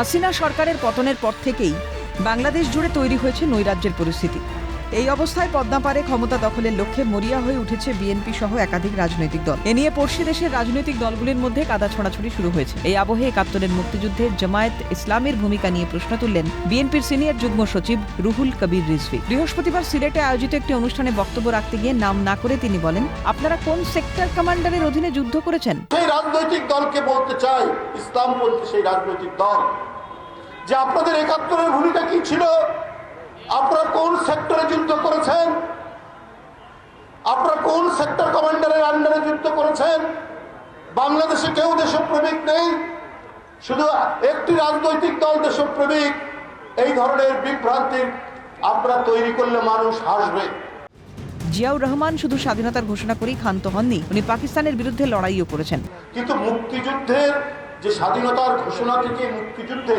হাসিনা সরকারের পতনের পর থেকেই বাংলাদেশ জুড়ে তৈরি হয়েছে নৈরাজ্যের পরিস্থিতি। এই অবস্থায় পদ্মাপাড়ে ক্ষমতা দখলের লক্ষ্যে মরিয়া হয়ে উঠেছে বিএনপি সহ একাধিক রাজনৈতিক দল। এ নিয়ে পড়শি দেশের রাজনৈতিক দলগুলির মধ্যে কাদা ছোড়াছুড়ি শুরু হয়েছে। এই আবহে ৭১-এর মুক্তিযুদ্ধে জামায়াত ইসলামের ভূমিকা নিয়ে প্রশ্ন তুললেন বিএনপির সিনিয়র যুগ্ম সচিব রুহুল কবির রিজভী। বৃহস্পতিবার সিলেটে আয়োজিত একটি অনুষ্ঠানে বক্তব্য রাখতে গিয়ে নাম না করে তিনি বলেন, আপনারা কোন সেক্টর কমান্ডারের অধীনে যুদ্ধ করেছেন? সেই রাজনৈতিক দলকে বলতে চাই, ইসলামপন্থী সেই রাজনৈতিক দল, যে আপনাদের ৭১-এর ভূমিকা কি ছিল? আপনারা কোন সেক্টরে যুদ্ধ করেছেন? আপনারা কোন সেক্টর কমান্ডারের আন্ডারে যুদ্ধ করেছেন? বাংলাদেশে কেউ দেশপ্রেমিক নেই, শুধু একটি রাজনৈতিক দল দেশপ্রেমিক। এই ধরনের বিভ্রান্তি আপনারা তৈরি করলে মানুষ হাসবে। জিয়াউর রহমান শুধু স্বাধীনতার ঘোষণা করেই ক্ষান্ত হননি, উনি পাকিস্তানের বিরুদ্ধে লড়াইও করেছেন। কিন্তু মুক্তিযুদ্ধের যে স্বাধীনতার ঘোষণা থেকে মুক্তিযুদ্ধে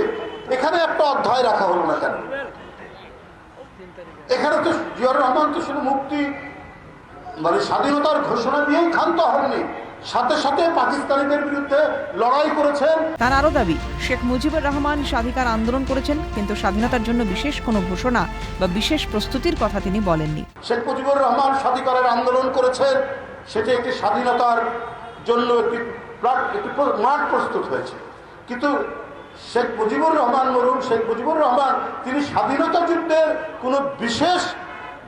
এখানে একটা অধ্যায় রাখা হলো না কেন? এখানে তো জিয়াউর রহমান তো শুধু মুক্তি স্বাধীনতার ঘোষণা দিয়েই ক্ষান্ত হননি, সাথে সাথে পাকিস্তানিদের বিরুদ্ধে লড়াই করেছেন। তার আরো দাবি, শেখ মুজিবুর রহমান স্বাধিকার আন্দোলন করেছেন, কিন্তু স্বাধীনতার জন্য বিশেষ কোনো ঘোষণা বা বিশেষ প্রস্তুতির কথা তিনি বলেননি। শেখ মুজিবুর রহমান স্বাধিকারের আন্দোলন করেছেন, সেটি একটি স্বাধীনতার জন্য একটি মাঠ প্রস্তুত হয়েছে। কিন্তু শেখ মুজিবুর রহমান তিনি স্বাধীনতা যুদ্ধের কোনো বিশেষ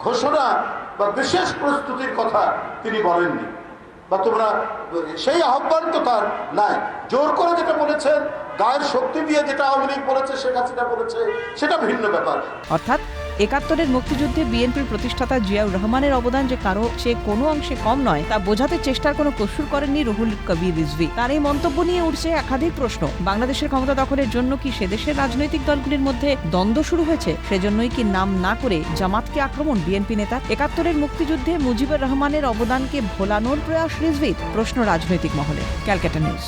ঘোষণা বা বিশেষ প্রস্তুতির কথা তিনি বলেননি, বা তোমরা সেই আহ্বান তো তার নাই। জোর করে যেটা বলেছেন, গায়ের শক্তি দিয়ে যেটা আওয়ামী লীগ বলেছে, শেখ হাসিনা বলেছে, সেটা ভিন্ন ব্যাপার। অর্থাৎ ৭১-এর মুক্তিযুদ্ধে বিএনপির প্রতিষ্ঠাতা জিয়াউর রহমানের অবদান যে কারো চেয়ে কোনো অংশে কম নয়, তা বোঝাতে চেষ্টার কোনো কসুর করেননি রুহুল কবির রিজভী। তার এই মন্তব্য নিয়ে উঠছে একাধিক প্রশ্ন। বাংলাদেশের ক্ষমতা দখলের জন্য কি সে দেশের রাজনৈতিক দলগুলির মধ্যে দ্বন্দ্ব শুরু হয়েছে? সেজন্যই কি নাম না করে জামাতকে আক্রমণ বিএনপি নেতা? ৭১-এর মুক্তিযুদ্ধে মুজিবুর রহমানের অবদানকে ভোলানোর প্রয়াস রিজভীর? প্রশ্ন রাজনৈতিক মহলে। ক্যালকাটা নিউজ।